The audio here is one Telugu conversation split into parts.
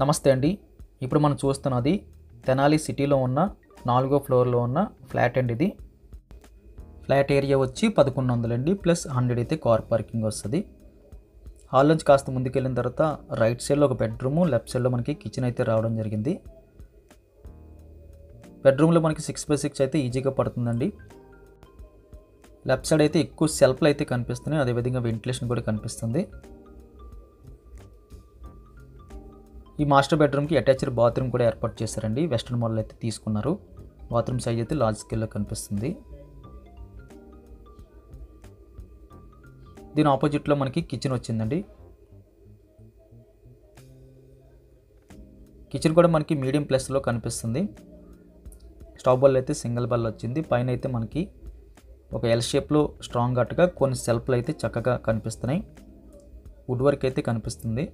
నమస్తే అండి. ఇప్పుడు మనం చూస్తున్నది తెనాలి సిటీలో ఉన్న 4వ ఫ్లోర్‌లో ఉన్న ఫ్లాట్ అండి ఇది. ఫ్లాట్ ఏరియా వచ్చి 1100 అండి. ప్లస్ 100 అయితే కార్ పార్కింగ్ వస్తది. హాల్ నుంచి కాస్త ముందుకెళ్ళిన తర్వాత రైట్ సైడ్‌లో ఒక బెడ్‌రూమ్, లెఫ్ట్ సైడ్‌లో మనకి కిచెన్ అయితే రావడం జరిగింది. బెడ్‌రూమ్‌లో మనకి 6x6 అయితే ఈజీగా పడుతుందండి. లెఫ్ట్ సైడ్ అయితే ఎక్కువ సెల్ఫ్‌లు అయితే కనిపిస్తున్నాయి. అదే విధంగా వెంటిలేషన్ కూడా కనిపిస్తుంది. ఈ మాస్టర్ బెడ్రూమ్‌కి అటాచ్డ్ బాత్రూమ్ కూడా ఏర్పాటు చేశారండి. వెస్టర్న్ మోడల్ అయితే తీసుకున్నారు. బాత్రూమ్ సైజ్ అయితే లార్జ్ స్కేల్‌లో కనిపిస్తుంది. దీని ఆపోజిట్లో మనకి కిచెన్ వచ్చిందండి. కిచెన్ కూడా మనకి మీడియం ప్లస్లో కనిపిస్తుంది. స్టవ్ బల్ అయితే సింగిల్ బల్ వచ్చింది. పైన అయితే మనకి ఒక ఎల్ షేప్లో స్ట్రాంగ్ కట్గా కొన్ని సెల్ఫ్లు అయితే చక్కగా కనిపిస్తున్నాయి. వుడ్ వర్క్ అయితే కనిపిస్తుంది.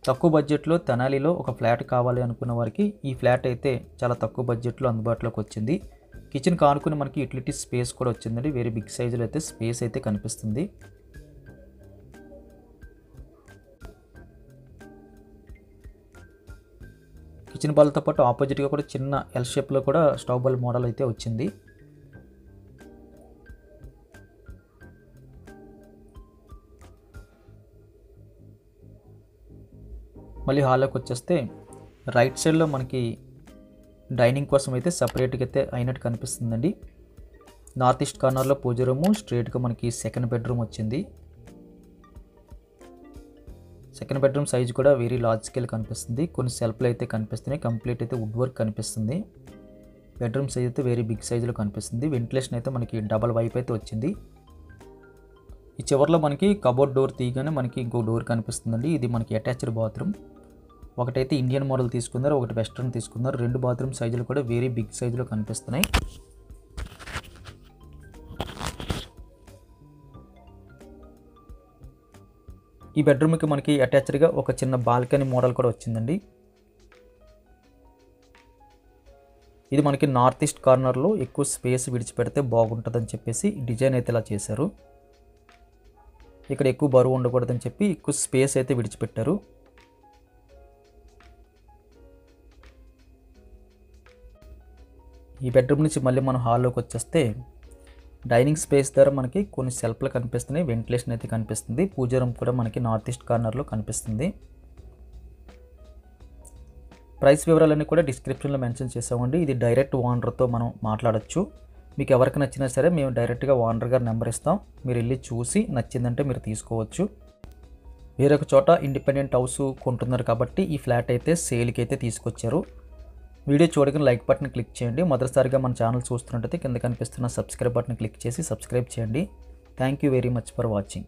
తక్కువ బడ్జెట్లో తెనాలిలో ఒక ఫ్లాట్ కావాలి అనుకున్న వారికి ఈ ఫ్లాట్ అయితే చాలా తక్కువ బడ్జెట్లో అందుబాటులోకి వచ్చింది. కిచెన్ కానుకుని మనకి యూటిలిటీ స్పేస్ కూడా వచ్చిందండి. వెరీ బిగ్ సైజులో అయితే స్పేస్ అయితే కనిపిస్తుంది. కిచెన్ బాల్తో పాటు ఆపోజిట్గా కూడా చిన్న ఎల్ షేప్లో కూడా స్టవ్ బాల్ మోడల్ అయితే వచ్చింది. మళ్ళీ హాల్లోకి వచ్చేస్తే రైట్ సైడ్లో మనకి డైనింగ్ కోసం అయితే సపరేట్గా అయితే అయినట్టు కనిపిస్తుందండి. నార్త్ ఈస్ట్ కార్నర్లో పూజ రూము, స్ట్రైట్గా మనకి సెకండ్ బెడ్రూమ్ వచ్చింది. సెకండ్ బెడ్రూమ్ సైజ్ కూడా వెరీ లార్జ్ స్కేల్ కనిపిస్తుంది. కొన్ని సెల్ఫ్లు అయితే కనిపిస్తున్నాయి. కంప్లీట్ అయితే వుడ్ వర్క్ కనిపిస్తుంది. బెడ్రూమ్ సైజ్ అయితే వెరీ బిగ్ సైజులో కనిపిస్తుంది. వెంటిలేషన్ అయితే మనకి డబల్ వైప్ అయితే వచ్చింది. ఈ చివరిలో మనకి కబోర్డ్ డోర్ తీయగానే మనకి ఇంకో డోర్ కనిపిస్తుందండి. ఇది మనకి అటాచ్డ్ బాత్రూమ్. ఒకటైతే ఇండియన్ మోడల్ తీసుకున్నారు, ఒకటి వెస్ట్రన్ తీసుకున్నారు. రెండు బాత్రూమ్ సైజులు కూడా వెరీ బిగ్ సైజులో కనిపిస్తున్నాయి. ఈ బెడ్రూమ్కి మనకి అటాచ్డ్గా ఒక చిన్న బాల్కనీ మోడల్ కూడా వచ్చిందండి. ఇది మనకి నార్త్ ఈస్ట్ కార్నర్లో ఎక్కువ స్పేస్ విడిచిపెడితే బాగుంటుందని చెప్పేసి డిజైన్ అయితే ఇలా చేశారు. ఇక్కడ ఎక్కువ బరువు ఉండకూడదని చెప్పి ఎక్కువ స్పేస్ అయితే విడిచిపెట్టారు. ఈ బెడ్రూమ్ నుంచి మళ్ళీ మనం హాల్లోకి వచ్చేస్తే డైనింగ్ స్పేస్ ద్వారా మనకి కొన్ని సెల్ఫ్లు కనిపిస్తున్నాయి. వెంటిలేషన్ అయితే కనిపిస్తుంది. పూజ రూమ్ కూడా మనకి నార్త్ ఈస్ట్ కార్నర్లో కనిపిస్తుంది. ప్రైస్ వివరాలన్నీ కూడా డిస్క్రిప్షన్లో మెన్షన్ చేసామండి. ఇది డైరెక్ట్ ఓనర్తో మనం మాట్లాడచ్చు. మీకు ఎవరికి నచ్చినా సరే మేము డైరెక్ట్గా ఓనర్ గారి నెంబర్ ఇస్తాం. మీరు వెళ్ళి చూసి నచ్చిందంటే మీరు తీసుకోవచ్చు. వేరొక చోట ఇండిపెండెంట్ హౌస్ కొంటున్నారు కాబట్టి ఈ ఫ్లాట్ అయితే సేల్కి అయితే తీసుకొచ్చారు. వీడియో చూడగానే లైక్ బటన్ క్లిక్ చేయండి. మొదటిసారిగా మన ఛానల్ చూస్తున్నట్టయితే కింద కనిపిస్తున్న సబ్స్క్రైబ్ బటన్ క్లిక్ చేసి సబ్స్క్రైబ్ చేయండి. Thank you very much for watching.